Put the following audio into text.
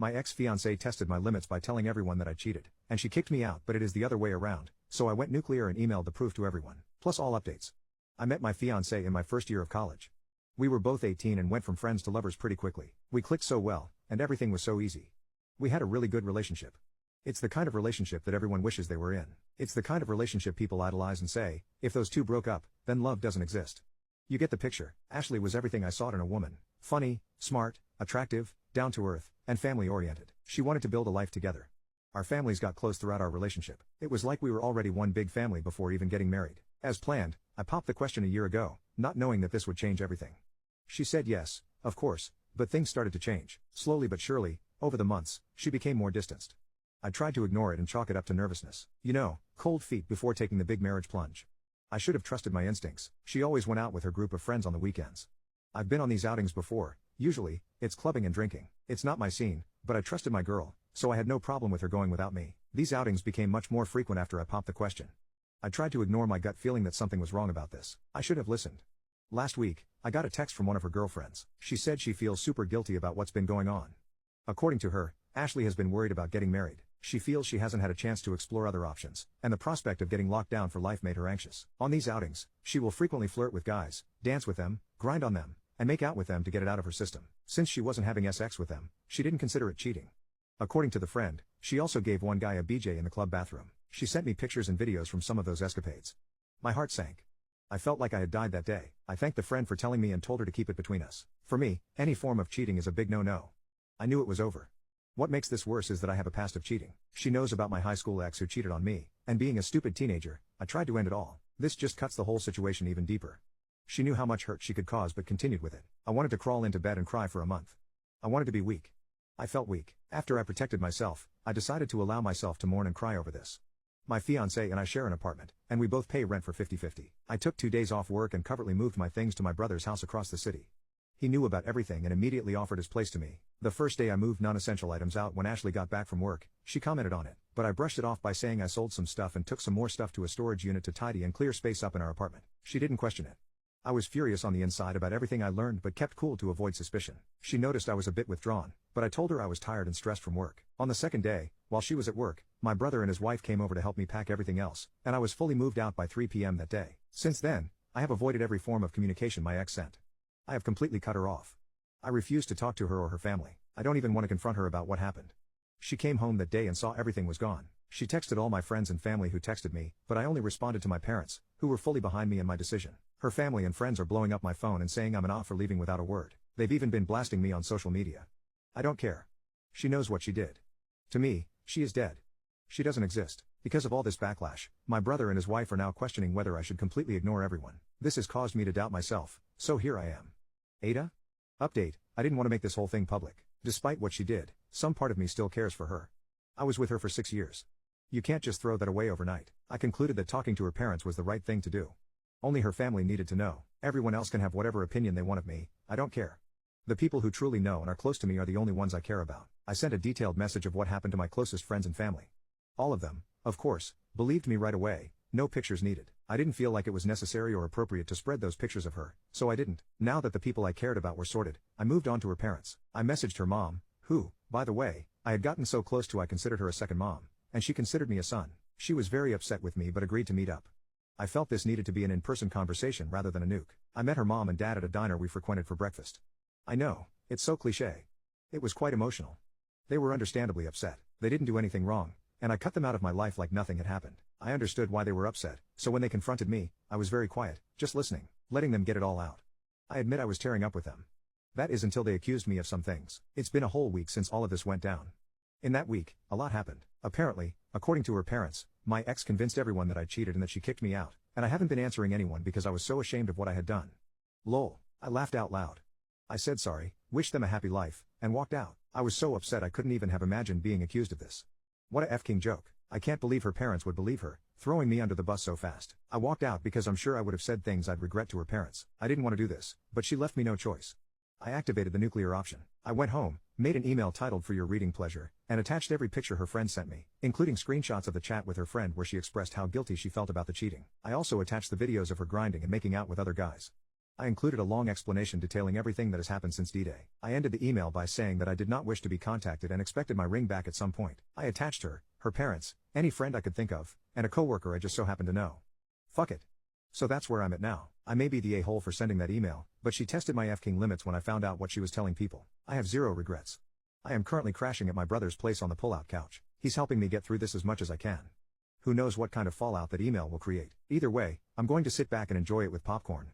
My ex-fiance tested my limits by telling everyone that I cheated, and she kicked me out, but it is the other way around, so I went nuclear and emailed the proof to everyone, plus all updates. I met my fiance in my first year of college. We were both 18 and went from friends to lovers pretty quickly. We clicked so well, and everything was so easy. We had a really good relationship. It's the kind of relationship that everyone wishes they were in. It's the kind of relationship people idolize and say, if those two broke up, then love doesn't exist. You get the picture. Ashley was everything I sought in a woman. Funny, smart, attractive, down-to-earth, and family-oriented. She wanted to build a life together. Our families got close throughout our relationship. It was like we were already one big family before even getting married. As planned, I popped the question a year ago, not knowing that this would change everything. She said yes, of course, but things started to change. Slowly but surely, over the months, she became more distanced. I tried to ignore it and chalk it up to nervousness. You know, cold feet before taking the big marriage plunge. I should have trusted my instincts. She always went out with her group of friends on the weekends. I've been on these outings before. Usually, it's clubbing and drinking. It's not my scene, but I trusted my girl, so I had no problem with her going without me. These outings became much more frequent after I popped the question. I tried to ignore my gut feeling that something was wrong about this. I should have listened. Last week, I got a text from one of her girlfriends. She said she feels super guilty about what's been going on. According to her, Ashley has been worried about getting married. She feels she hasn't had a chance to explore other options, and the prospect of getting locked down for life made her anxious. On these outings, she will frequently flirt with guys, dance with them, grind on them, and make out with them to get it out of her system. Since she wasn't having sex with them, she didn't consider it cheating. According to the friend, she also gave one guy a BJ in the club bathroom. She sent me pictures and videos from some of those escapades. My heart sank. I felt like I had died that day. I thanked the friend for telling me and told her to keep it between us. For me, any form of cheating is a big no-no. I knew it was over. What makes this worse is that I have a past of cheating. She knows about my high school ex who cheated on me, and being a stupid teenager, I tried to end it all. This just cuts the whole situation even deeper. She knew how much hurt she could cause but continued with it. I wanted to crawl into bed and cry for a month. I wanted to be weak. I felt weak. After I protected myself, I decided to allow myself to mourn and cry over this. My fiancé and I share an apartment, and we both pay rent for 50-50. I took 2 days off work and covertly moved my things to my brother's house across the city. He knew about everything and immediately offered his place to me. The first day I moved non-essential items out when Ashley got back from work, she commented on it, but I brushed it off by saying I sold some stuff and took some more stuff to a storage unit to tidy and clear space up in our apartment. She didn't question it. I was furious on the inside about everything I learned but kept cool to avoid suspicion. She noticed I was a bit withdrawn, but I told her I was tired and stressed from work. On the second day, while she was at work, my brother and his wife came over to help me pack everything else, and I was fully moved out by 3 p.m. that day. Since then, I have avoided every form of communication my ex sent. I have completely cut her off. I refuse to talk to her or her family. I don't even want to confront her about what happened. She came home that day and saw everything was gone. She texted all my friends and family who texted me, but I only responded to my parents, who were fully behind me and my decision. Her family and friends are blowing up my phone and saying I'm an off for leaving without a word. They've even been blasting me on social media. I don't care. She knows what she did. To me, she is dead. She doesn't exist. Because of all this backlash, my brother and his wife are now questioning whether I should completely ignore everyone. This has caused me to doubt myself, so here I am. Ada? Update, I didn't want to make this whole thing public. Despite what she did, some part of me still cares for her. I was with her for 6 years. You can't just throw that away overnight. I concluded that talking to her parents was the right thing to do. Only her family needed to know. Everyone else can have whatever opinion they want of me, I don't care. The people who truly know and are close to me are the only ones I care about. I sent a detailed message of what happened to my closest friends and family. All of them, of course, believed me right away, no pictures needed. I didn't feel like it was necessary or appropriate to spread those pictures of her, so I didn't. Now that the people I cared about were sorted, I moved on to her parents. I messaged her mom, who, by the way, I had gotten so close to I considered her a second mom, and she considered me a son. She was very upset with me but agreed to meet up. I felt this needed to be an in-person conversation rather than a nuke. I met her mom and dad at a diner we frequented for breakfast. I know, it's so cliché. It was quite emotional. They were understandably upset. They didn't do anything wrong, and I cut them out of my life like nothing had happened. I understood why they were upset, so when they confronted me, I was very quiet, just listening, letting them get it all out. I admit I was tearing up with them. That is until they accused me of some things. It's been a whole week since all of this went down. In that week, a lot happened. Apparently, according to her parents, my ex convinced everyone that I cheated and that she kicked me out, and I haven't been answering anyone because I was so ashamed of what I had done. Lol, I laughed out loud. I said sorry, wished them a happy life, and walked out. I was so upset I couldn't even have imagined being accused of this. What a F-king joke. I can't believe her parents would believe her, throwing me under the bus so fast. I walked out because I'm sure I would have said things I'd regret to her parents. I didn't want to do this, but she left me no choice. I activated the nuclear option. I went home, made an email titled "For Your Reading Pleasure," and attached every picture her friend sent me, including screenshots of the chat with her friend where she expressed how guilty she felt about the cheating. I also attached the videos of her grinding and making out with other guys. I included a long explanation detailing everything that has happened since D-Day. I ended the email by saying that I did not wish to be contacted and expected my ring back at some point. I attached her parents, any friend I could think of, and a coworker I just so happened to know. Fuck it. So that's where I'm at now. I may be the a-hole for sending that email, but she tested my F-king limits when I found out what she was telling people. I have zero regrets. I am currently crashing at my brother's place on the pull-out couch. He's helping me get through this as much as I can. Who knows what kind of fallout that email will create. Either way, I'm going to sit back and enjoy it with popcorn.